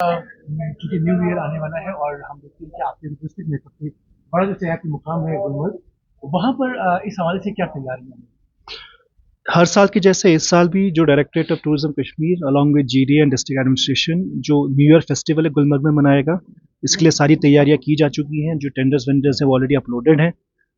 क्योंकि new year आने वाला है और हम देखते हैं कि आपके डिस्ट्रिक्ट में सबसे बड़ा जो सियाहती मुकाम है गुलमर्ग, वहाँ पर इस हवाले से क्या तैयारियां हैं? हर साल की जैसे इस साल भी जो directorate of tourism Kashmir along with GDA and district administration जो न्यू ईयर फेस्टिवल है गुलमर्ग में मनाएगा, इसके लिए सारी तैयारियां की जा चुकी हैं। जो टेंडर्स वेंडर्स हैं वो ऑलरेडी अपलोडेड हैं।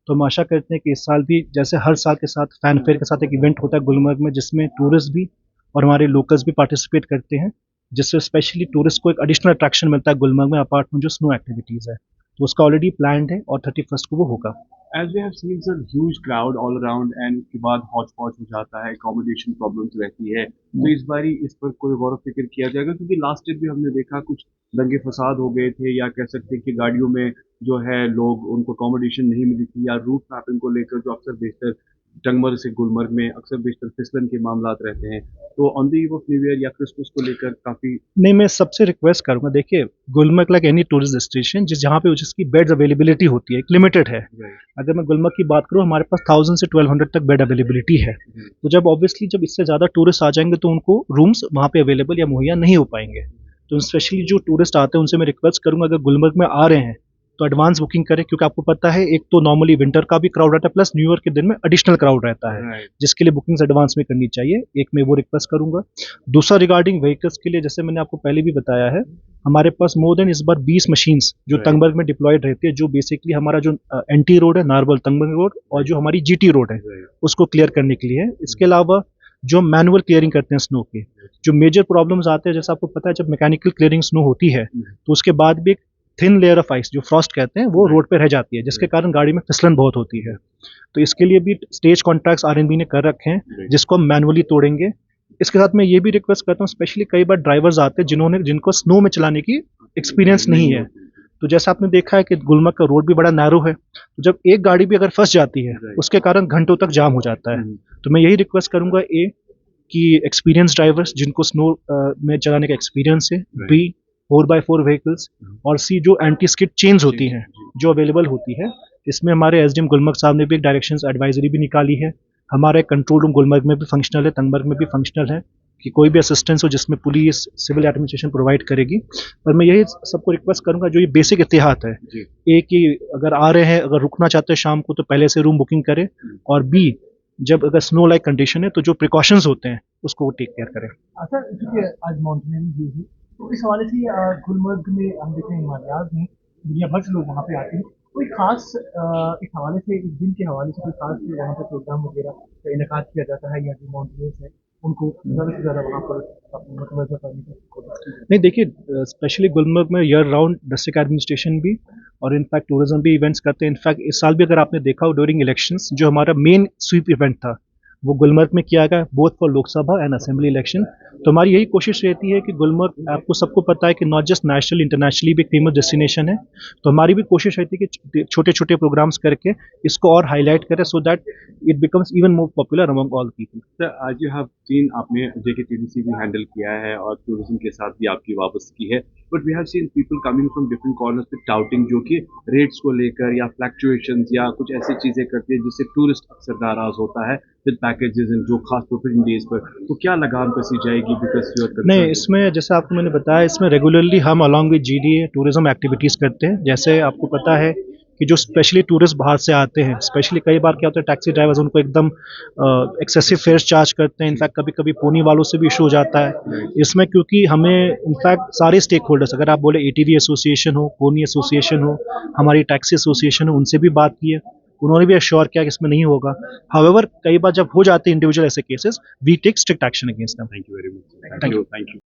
तो हम आशा करते हैं कि इस साल भी जैसे हर साल के साथ फैन फेयर के साथ एक इवेंट होता है गुलमर्ग में, जिसमें टूरिस्ट भी और हमारे लोकल्स भी पार्टिसिपेट करते हैं, जिससे स्पेशली टूरिस्ट को एक एडिशनल अट्रैक्शन मिलता है गुलमर्ग में, अपार्ट फ्रॉम जो स्नो एक्टिविटीज़ है। तो उसका ऑलरेडी प्लान्ड है और 31st को वो होगा। As we have seen sir huge crowd all around and उसके बाद हौच पौच हो जाता है, accommodation problems रहती है, तो इस बारी इस पर कोई गौर फिक्र किया जाएगा? क्योंकि लास्ट ईयर भी हमने देखा कुछ दंगे फसाद हो गए थे, या कह सकते हैं कि गाड़ियों में जो है लोग उनको accommodation नहीं मिली थी, या रूट मैपिंग को लेकर जो अक्सर बेशतर टंगमर्ग से गुलमर्ग में अक्सर बेशतर फिसलन के मामला रहते हैं, तो on the eve of new year या क्रिसमस को लेकर काफी। नहीं, मैं सबसे रिक्वेस्ट करूंगा, देखिए Gulmarg like any tourist destination जहाँ पे जिसकी बेड्स अवेलेबिलिटी होती है एक लिमिटेड है। अगर मैं गुलमर्ग की बात करूँ, हमारे पास 1000 से 1200 तक बेड अवेलेबिलिटी है। तो जब ऑब्वियसली जब इससे ज़्यादा टूरिस्ट आ जाएंगे तो उनको रूम्स वहाँ पे अवेलेबल या मुहैया नहीं हो पाएंगे। तो स्पेशली जो टूरिस्ट आते हैं उनसे मैं रिक्वेस्ट करूंगा, अगर गुलमर्ग में आ रहे हैं तो एडवांस बुकिंग करें, क्योंकि आपको पता है एक तो नॉर्मली विंटर का भी क्राउड रहता है, प्लस न्यू ईयर के दिन में एडिशनल क्राउड रहता है, जिसके लिए बुकिंग्स एडवांस में करनी चाहिए। एक मैं वो रिक्वेस्ट करूंगा। दूसरा रिगार्डिंग व्हीकल्स के लिए, जैसे मैंने आपको पहले भी बताया है, हमारे पास मोर देन इस बार 20 मशीन्स जो तंगमर्ग में डिप्लॉयड रहती है, जो बेसिकली हमारा जो एनटी रोड है, नारबल तंगमर्ग रोड, और जो हमारी जीटी रोड है उसको क्लियर करने के लिए है। इसके अलावा जो मैनुअल क्लियरिंग करते हैं स्नो के, जो मेजर प्रॉब्लम्स आते हैं, जैसे आपको पता है जब मैकेनिकल क्लियरिंग स्नो होती है तो उसके बाद भी एक थिन लेयर ऑफ आइस जो फ्रॉस्ट कहते हैं वो रोड पे रह जाती है, जिसके कारण गाड़ी में फिसलन बहुत होती है। तो इसके लिए भी स्टेज कॉन्ट्रैक्ट्स आरएनबी ने कर रखे हैं, जिसको हम मैनुअली तोड़ेंगे। इसके साथ मैं ये भी रिक्वेस्ट करता हूँ, स्पेशली कई बार ड्राइवर्स आते हैं जिनको स्नो में चलाने की एक्सपीरियंस नहीं है। तो जैसा आपने देखा है कि गुलमर्ग का रोड भी बड़ा नैरो है, तो जब एक गाड़ी भी अगर फंस जाती है उसके कारण घंटों तक जाम हो जाता है। तो मैं यही रिक्वेस्ट करूंगा, कि एक्सपीरियंस ड्राइवर्स जिनको स्नो में चलाने का एक्सपीरियंस है, बी 4x4 व्हीकल्स, और सी जो एंटी स्किड चेन्स होती हैं जो अवेलेबल होती है। इसमें हमारे एसडीएम गुलमर्ग साहब ने भी एक डायरेक्शंस एडवाइजरी भी निकाली है। हमारे कंट्रोल रूम गुलमर्ग में भी फंक्शनल है, तंगमर्ग में भी फंक्शनल है, कि कोई भी असिस्टेंस हो जिसमें पुलिस सिविल एडमिनिस्ट्रेशन प्रोवाइड करेगी। पर मैं यही सबको रिक्वेस्ट करूंगा, जो ये बेसिक एहतियात है, एक कि अगर आ रहे हैं, अगर रुकना चाहते हैं शाम को, तो पहले से रूम बुकिंग करें, और बी जब अगर स्नो लाइक कंडीशन है तो जो प्रिकॉशंस होते हैं उसको टेक केयर करें। अच्छा, क्योंकि आज माउंटेनियरिंग भी है, तो इस हवाले से गुलमर्ग में हम देख रहे हैं हिमालयाज में दुनिया भर से लोग वहाँ पे आते हैं। कोई खास इस हवाले से, इस दिन के हवाले से कोई खास वहाँ पे प्रोग्राम वगैरह का इनकाद किया जाता है, या जो माउंटेनियर्स हैं उनको ज़्यादा से ज़्यादा वहाँ पर मतवजह करने की कोशिश की जाती है? नहीं, देखिए स्पेशली गुलमर्ग में ईयर राउंड डिस्ट्रिक्ट एडमिनिस्ट्रेशन भी और इनफैक्ट टूरिज्म भी इवेंट्स करते हैं। इनफैक्ट इस साल भी अगर आपने देखा हो, ड्यूरिंग इलेक्शंस जो हमारा मेन स्वीप इवेंट था वो गुलमर्ग में किया गया, both for Lok Sabha and assembly election. तो हमारी यही कोशिश रहती है कि गुलमर्ग, आपको सबको पता है कि नॉट जस्ट नेशनल इंटरनेशनली भी एक फेमस डेस्टिनेशन है, तो हमारी भी कोशिश रहती है कि छोटे छोटे प्रोग्राम्स करके इसको और हाईलाइट करें, so that it becomes even more popular among all people. Sir आज यू हैव सीन, आपने JKTDC भी हैंडल किया है और टूरिज्म के साथ भी आपकी वाबस्तगी है, but we have seen people coming from different corners with touting, जो कि रेट्स को लेकर या फ्लक्चुएशंस या कुछ ऐसी चीजें करती है जिससे टूरिस्ट अक्सर नाराज होता है विद पैकेजेस, जो खास तौर पर इन डेज पर, तो क्या लगाम कसी जाएगी? बिकॉज यूर नहीं, इसमें जैसे आपको मैंने बताया, इसमें रेगुलरली हम along with GDA tourism activities करते हैं। जैसे आपको पता है कि जो स्पेशली टूरिस्ट बाहर से आते हैं, स्पेशली कई बार क्या होता है टैक्सी ड्राइवर्स उनको एकदम एक्सेसिव फेयर्स चार्ज करते हैं। इनफैक्ट कभी कभी पोनी वालों से भी इशू हो जाता है इसमें, क्योंकि हमें इनफैक्ट सारे स्टेक होल्डर्स, अगर आप बोले एटीवी एसोसिएशन हो, पोनी एसोसिएशन हो, हमारी टैक्सी एसोसिएशन हो, उनसे भी बात की है, उन्होंने भी एश्योर किया कि इसमें नहीं होगा। हाउएवर कई बार जब हो जाते हैं इंडिविजुअल ऐसे cases, we take strict action against them. Thank you very much. Thank you.